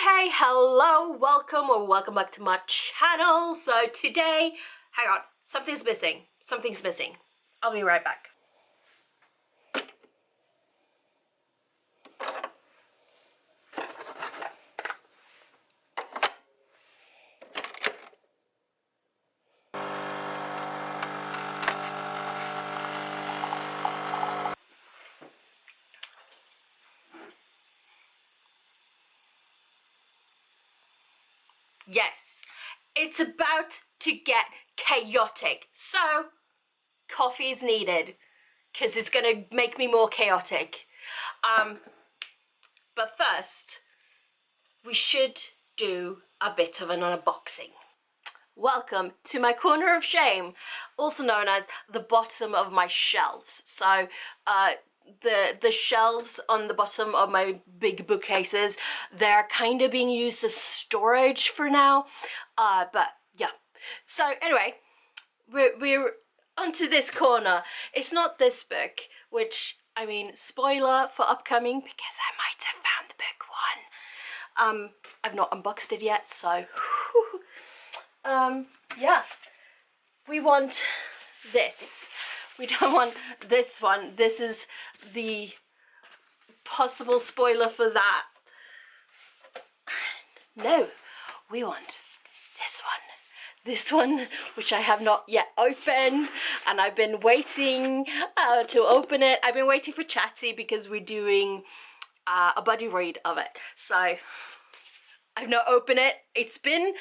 Hey, hello, welcome or welcome back to my channel. So today, hang on, something's missing. I'll be right back. Yes, it's about to get chaotic. So, coffee is needed because it's gonna make me more chaotic. But first, we should do a bit of an unboxing. Welcome to my corner of shame, also known as the bottom of my shelves. So, the shelves on the bottom of my big bookcases, they're kind of being used as storage for now, but yeah. So anyway, we're onto this corner. It's not this book, which, I mean, spoiler for upcoming, because I might have found the book one. I've not unboxed it yet, so yeah, we want this. We don't want this one. This is the possible spoiler for that. No, we want this one. This one, which I have not yet opened, and I've been waiting to open it. I've been waiting for Chattie because we're doing a buddy read of it. So I've not opened it. It's been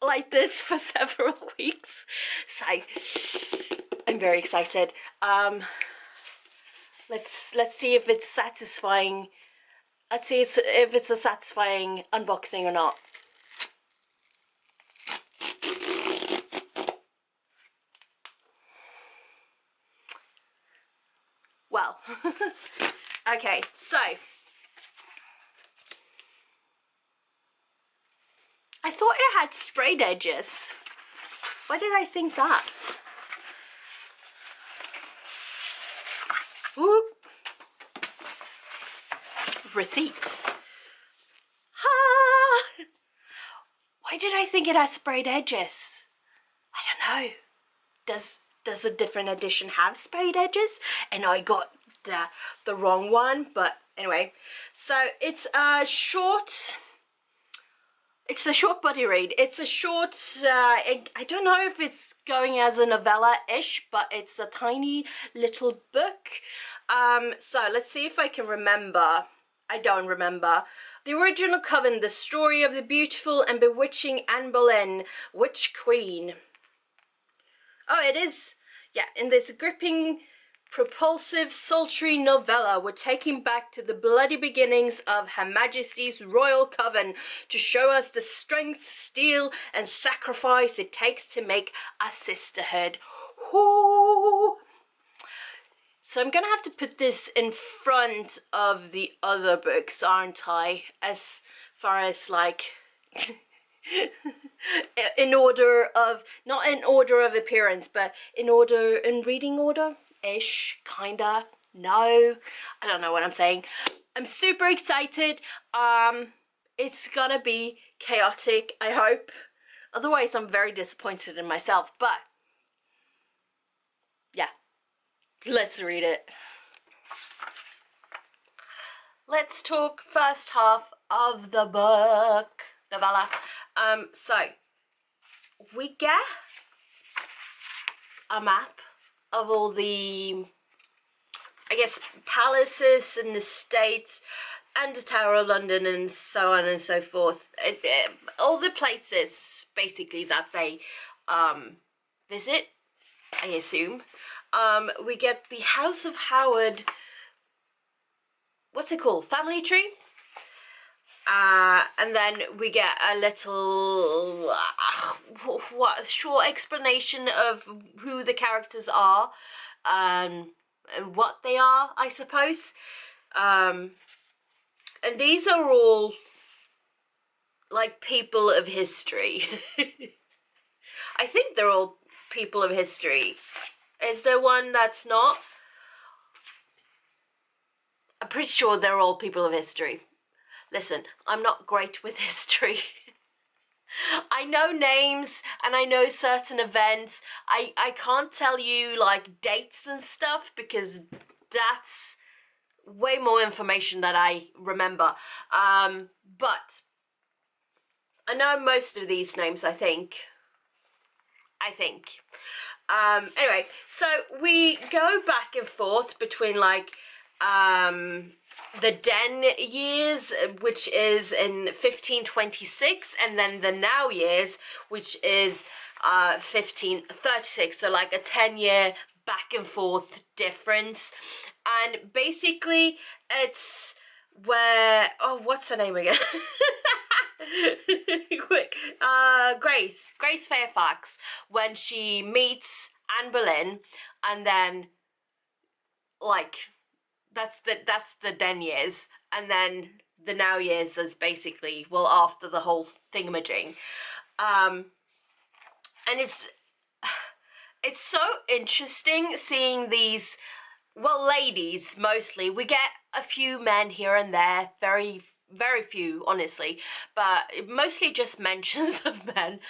like this for several weeks. So I'm very excited. Let's see if it's satisfying. Let's see if it's a satisfying unboxing or not. Well, okay, so I thought it had sprayed edges. Why did I think that? Ooh. Receipts. Ah! Why did I think it had sprayed edges? I don't know. Does a different edition have sprayed edges? And I got the wrong one, but anyway. So it's a short buddy read. It's a short, I don't know if it's going as a novella-ish, but it's a tiny little book. So let's see if I can remember. I don't remember. The original Coven, the story of the beautiful and bewitching Anne Boleyn, Witch Queen. Oh, it is. Yeah, in this gripping, propulsive, sultry novella, we're taking back to the bloody beginnings of Her Majesty's Royal Coven to show us the strength, steel, and sacrifice it takes to make a sisterhood. Ooh. So I'm gonna have to put this in front of the other books, aren't I? As far as like in order of, not in order of appearance, but in reading order ish, kinda. No, I don't know what I'm saying. I'm super excited. It's gonna be chaotic, I hope. Otherwise I'm very disappointed in myself, but yeah, let's read it. Let's talk first half of the book, novella. So we get a map of all the, I guess, palaces and the estates and the Tower of London and so on and so forth. All the places basically that they visit, I assume. We get the House of Howard, what's it called? Family tree? And then we get a little short explanation of who the characters are, and what they are, I suppose. And these are all like people of history. I think they're all people of history. Is there one that's not? I'm pretty sure they're all people of history. Listen, I'm not great with history. I know names and I know certain events. I can't tell you like dates and stuff because that's way more information that I remember. But I know most of these names, I think. Anyway, so we go back and forth between like the Den years, which is in 1526, and then the Now years, which is 1536. So like a 10-year back and forth difference. And basically it's where, oh, what's her name again? Quick. Grace Fairfax, when she meets Anne Boleyn, and then like that's the then years, and then the now years is basically, well, after the whole thingamajig. And it's so interesting seeing these, well, ladies mostly. We get a few men here and there, very few, honestly, but mostly just mentions of men.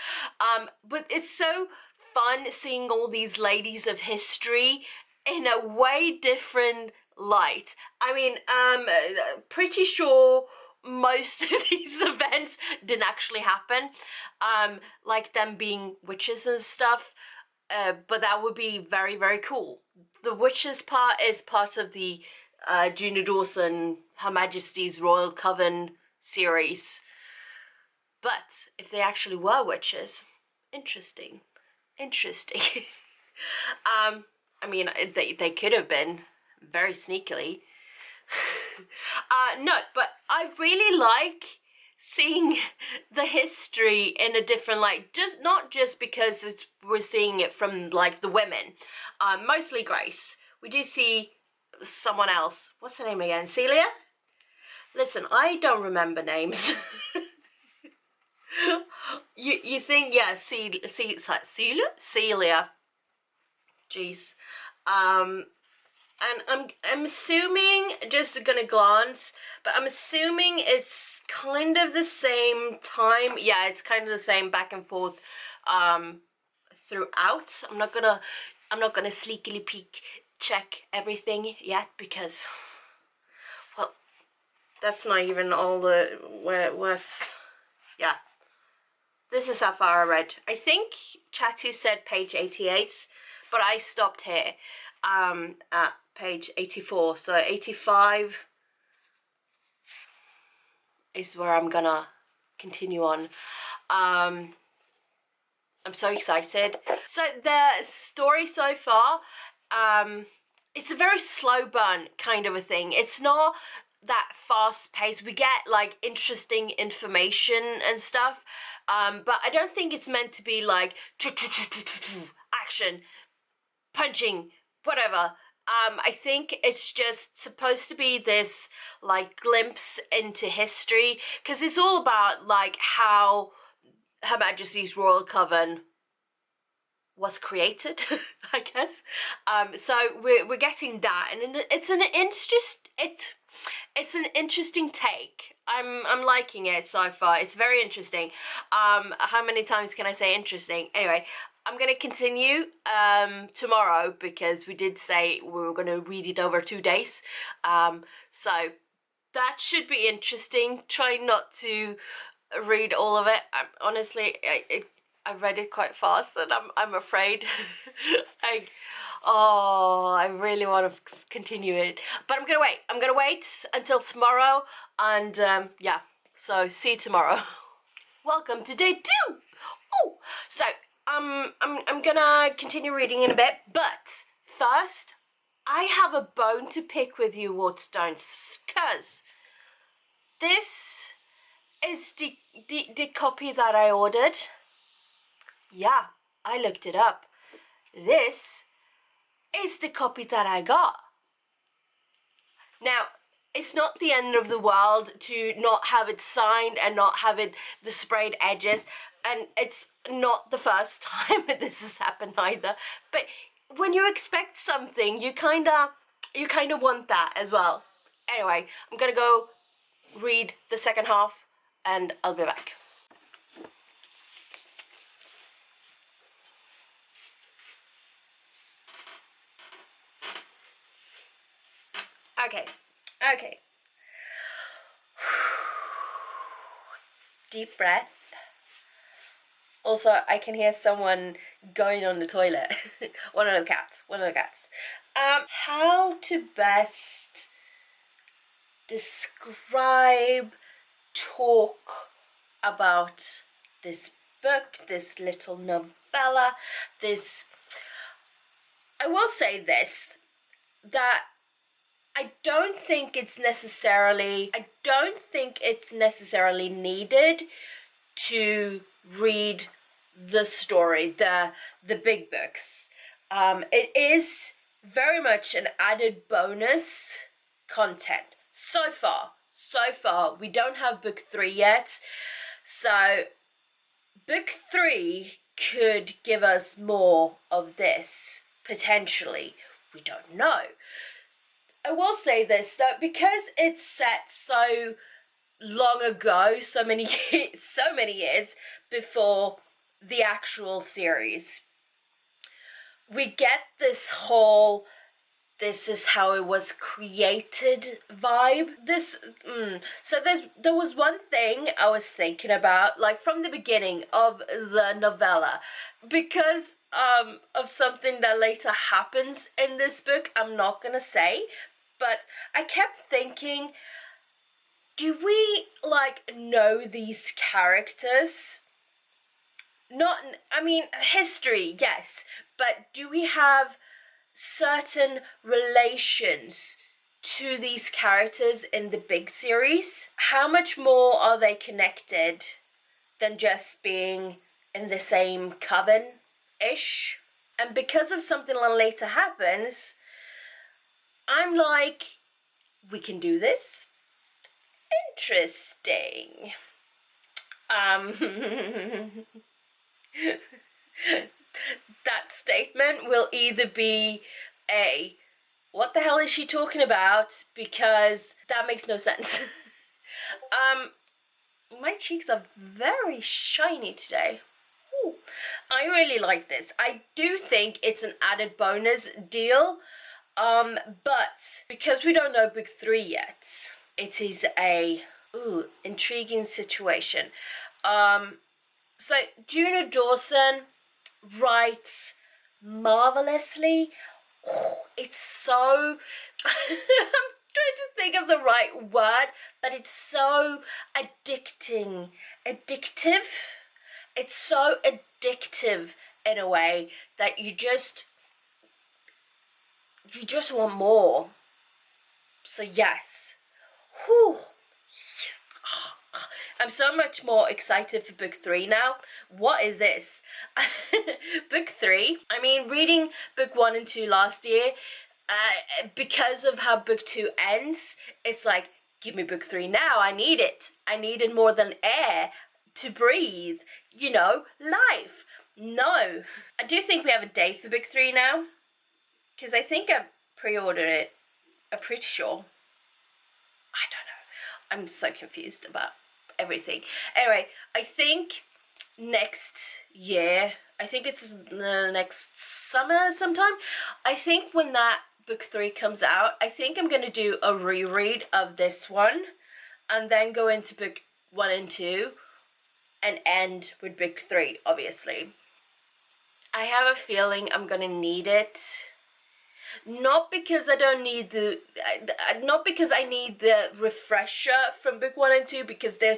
But it's so fun seeing all these ladies of history in a way different light. I mean, pretty sure most of these events didn't actually happen, like them being witches and stuff, but that would be very, very cool. The witches part is part of the Juno Dawson Her Majesty's Royal Coven series. But if they actually were witches, interesting. I mean, they could have been, very sneakily. No, but I really like seeing the history in a different light, just not just because we're seeing it from like the women, mostly Grace. We do see someone else. What's her name again? Celia? Listen, I don't remember names. you think, yeah, Celia. Jeez. And I'm assuming, just gonna glance, but I'm assuming it's kind of the same time. Yeah, it's kind of the same back and forth throughout. I'm not gonna sneakily peek check everything yet because, well, that's not even all the what's, yeah. This is how far I read. I think Chattie said page 88, but I stopped here at page 84, so 85 is where I'm gonna continue on. I'm so excited. So the story so far, it's a very slow burn kind of a thing. It's not that fast paced. We get like interesting information and stuff, but I don't think it's meant to be like action, punching, whatever. I think it's just supposed to be this like glimpse into history, because it's all about like how Her Majesty's Royal Coven was created, I guess. So we're getting that, and it's an interesting take. I'm liking it so far. It's very interesting. How many times can I say interesting? Anyway, I'm gonna continue tomorrow, because we did say we were gonna read it over 2 days. So that should be interesting. Try not to read all of it. Honestly, I read it quite fast, and I'm afraid. I really want to continue it, but I'm gonna wait until tomorrow, and yeah, so see you tomorrow. Welcome to day 2. Oh, so I'm gonna continue reading in a bit, but first I have a bone to pick with you, Waterstones, because this is the copy that I ordered. Yeah, I looked it up. This is the copy that I got. Now, it's not the end of the world to not have it signed and not have it the sprayed edges, and it's not the first time this has happened either. But when you expect something, you kinda want that as well. Anyway, I'm gonna go read the second half and I'll be back. Okay. Deep breath. Also, I can hear someone going on the toilet. One of the cats. How to best describe, talk about this book, this little novella, this... I will say this, that I don't think it's necessarily needed to read the story, the big books. It is very much an added bonus content. So far, we don't have book 3 yet. So book 3 could give us more of this, potentially. We don't know. I will say this, that because it's set so long ago, so many years before the actual series, we get this whole "this is how it was created" vibe. So there was one thing I was thinking about, like from the beginning of the novella, because of something that later happens in this book. I'm not gonna say, but I kept thinking, do we know these characters? History, yes, but do we have certain relations to these characters in the big series? How much more are they connected than just being in the same coven-ish? And because of something that later happens, I'm like, we can do this? Interesting. That statement will either be a, what the hell is she talking about? Because that makes no sense. My cheeks are very shiny today. Ooh. I really like this. I do think it's an added bonus deal. But because we don't know book 3 yet, it is a intriguing situation. So Juno Dawson writes marvelously. Oh, it's so... I'm trying to think of the right word, but it's so addictive. It's so addictive in a way that you just want more. So yes. Whew. I'm so much more excited for book 3 now. What is this? Book 3, reading book 1 and 2 last year, because of how book 2 ends, it's like, give me book 3 now. I need it. I needed more than air to breathe. Life. No. I do think we have a date for book 3 now, because I think I pre-ordered it. I'm pretty sure. I don't know. I'm so confused about everything. Anyway, I think next year, I think it's next summer sometime, I think when that book 3 comes out, I think I'm going to do a reread of this one and then go into book 1 and 2 and end with book 3, obviously. I have a feeling I'm going to need it. Not because I don't need not because I need the refresher from book 1 and 2, because they're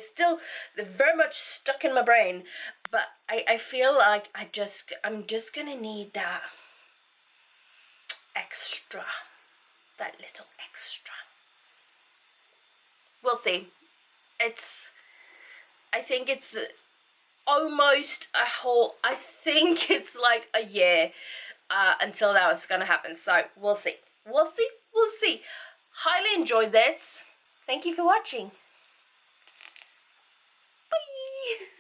very much stuck in my brain. But I feel like I'm just gonna need that extra, that little extra. We'll see. I think it's almost I think it's like a year until that was gonna happen. So we'll see. Highly enjoyed this. Thank you for watching. Bye.